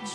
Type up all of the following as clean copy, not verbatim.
Good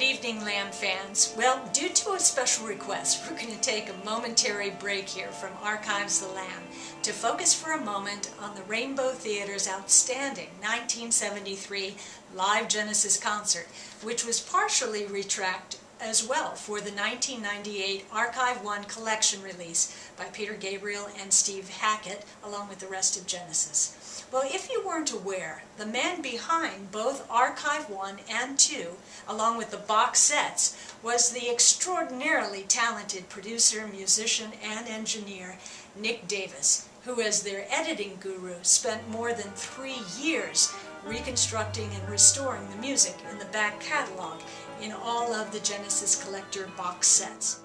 evening, Lamb fans. Well, due to a special request, we're going to take a momentary break here from Archives the Lamb to focus for a moment on the Rainbow Theater's outstanding 1973 live Genesis concert, which was partially retracked as well for the 1998 Archive 1 collection release by Peter Gabriel and Steve Hackett, along with the rest of Genesis. Well, if you weren't aware, the man behind both Archive 1 and 2, along with the box sets, was the extraordinarily talented producer, musician, and engineer Nick Davis, who as their editing guru spent more than 3 years reconstructing and restoring the music in the back catalog in all of the Genesis Collector box sets.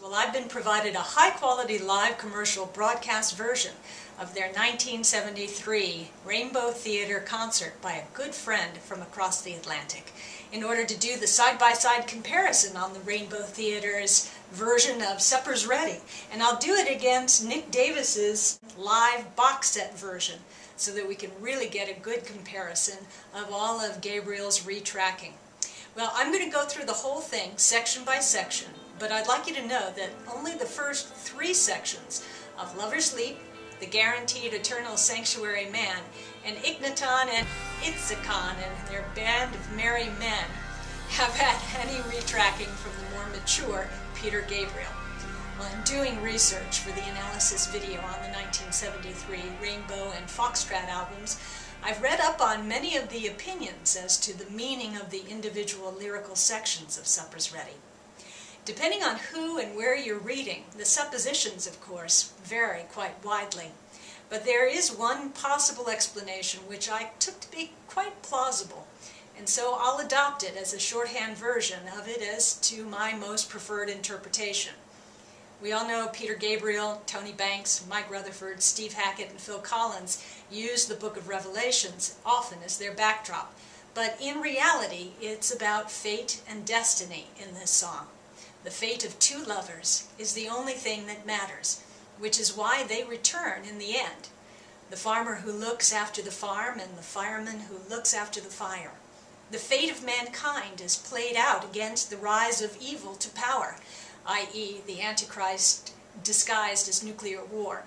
Well, I've been provided a high-quality live commercial broadcast version of their 1973 Rainbow Theater concert by a good friend from across the Atlantic in order to do the side-by-side comparison on the Rainbow Theater's version of Supper's Ready. And I'll do it against Nick Davis's live box set version so that we can really get a good comparison of all of Gabriel's retracking. Well, I'm going to go through the whole thing section by section, but I'd like you to know that only the first 3 sections of Lover's Leap, The Guaranteed Eternal Sanctuary Man, and Ikhnaton and Itsacon and their band of merry men have had any retracking from the more mature Peter Gabriel. Well, in doing research for the analysis video on the 1973 Rainbow and Foxtrot albums, I've read up on many of the opinions as to the meaning of the individual lyrical sections of Supper's Ready. Depending on who and where you're reading, the suppositions, of course, vary quite widely. But there is one possible explanation which I took to be quite plausible, and so I'll adopt it as a shorthand version of it as to my most preferred interpretation. We all know Peter Gabriel, Tony Banks, Mike Rutherford, Steve Hackett, and Phil Collins use the Book of Revelations often as their backdrop, but in reality it's about fate and destiny in this song. The fate of 2 lovers is the only thing that matters, which is why they return in the end. The farmer who looks after the farm and the fireman who looks after the fire. The fate of mankind is played out against the rise of evil to power, i.e. the Antichrist disguised as nuclear war.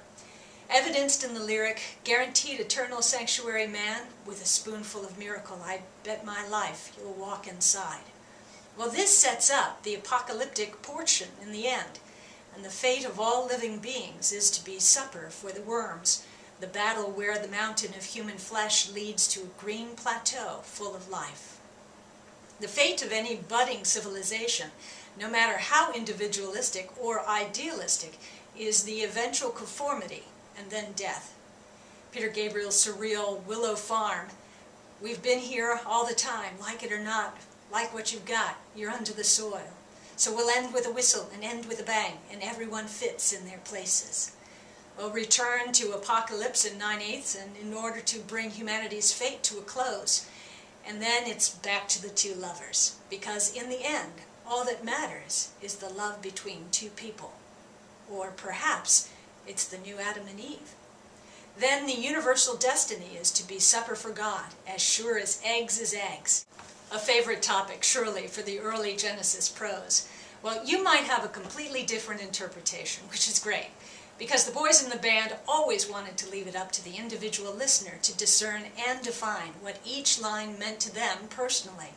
Evidenced in the lyric, Guaranteed Eternal Sanctuary Man, with a spoonful of miracle, I bet my life you'll walk inside. Well, this sets up the apocalyptic portion in the end, and the fate of all living beings is to be supper for the worms, the battle where the mountain of human flesh leads to a green plateau full of life. The fate of any budding civilization, no matter how individualistic or idealistic, is the eventual conformity and then death. Peter Gabriel's surreal Willow Farm, we've been here all the time, like it or not. Like what you've got, you're under the soil. So we'll end with a whistle and end with a bang, and everyone fits in their places. We'll return to apocalypse in 9/8 and in order to bring humanity's fate to a close. And then it's back to the 2 lovers, because in the end, all that matters is the love between 2 people. Or perhaps it's the new Adam and Eve. Then the universal destiny is to be supper for God, as sure as eggs is eggs. A favorite topic, surely, for the early Genesis pros. Well, you might have a completely different interpretation, which is great, because the boys in the band always wanted to leave it up to the individual listener to discern and define what each line meant to them personally.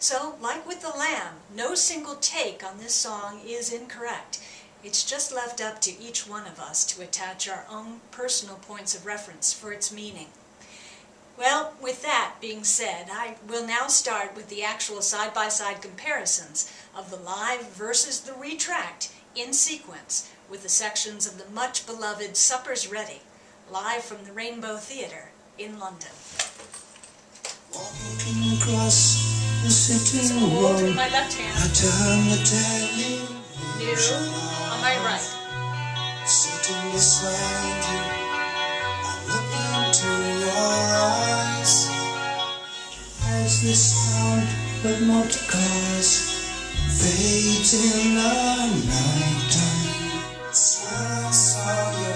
So, like with the Lamb, no single take on this song is incorrect. It's just left up to each one of us to attach our own personal points of reference for its meaning. Well, with that being said, I will now start with the actual side-by-side comparisons of the live versus the retract in sequence with the sections of the much-beloved Supper's Ready, live from the Rainbow Theatre in London. Walking across the city hold with my left hand, I turn the television new on my right. Sitting beside you, I look into your eyes. As the sound of motor cars fades in the night time, swear I saw you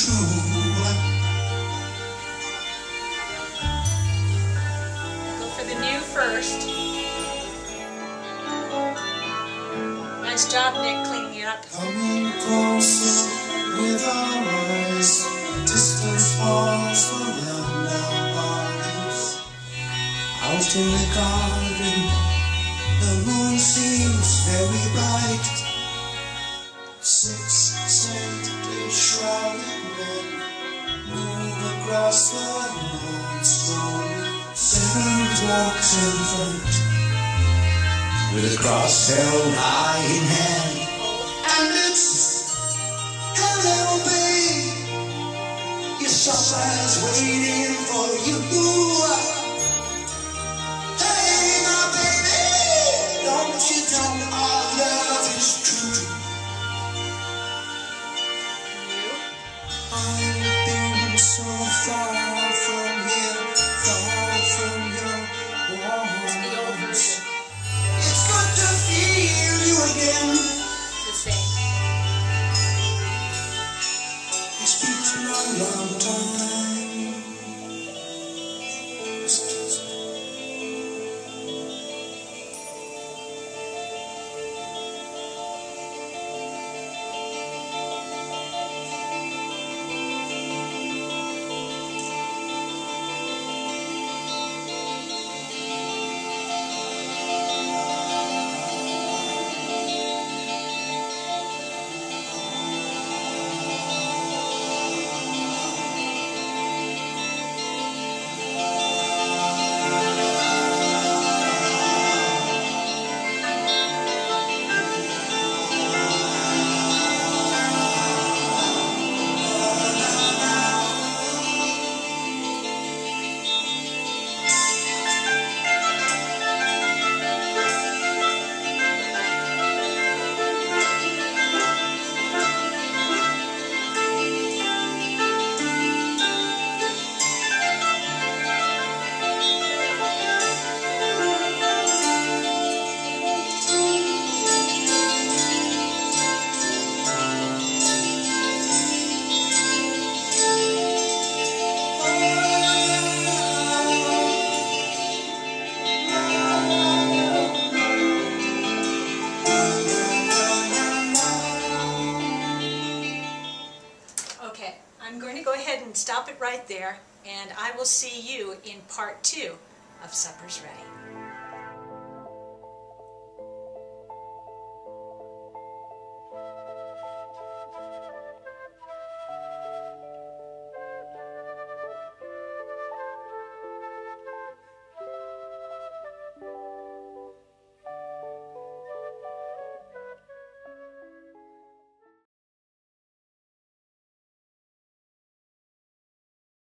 true. Go for the new first. Nice job, Nick, cleaning it up. Coming closer with our eyes, distance falls around our bodies. Out in the garden, the moon seems very bright. 6 scented shrouded men move across the lawn slowly. 7 walks in front, with a cross held high in hand. And it's hello, babe, your supper's waiting for you. Hey, my baby, don't you know our love is true? I've been so far from here, far from your walls. The old version. It's good to feel you again. The same. It's been a long time. Stop it right there, and I will see you in part 2 of Supper's Ready.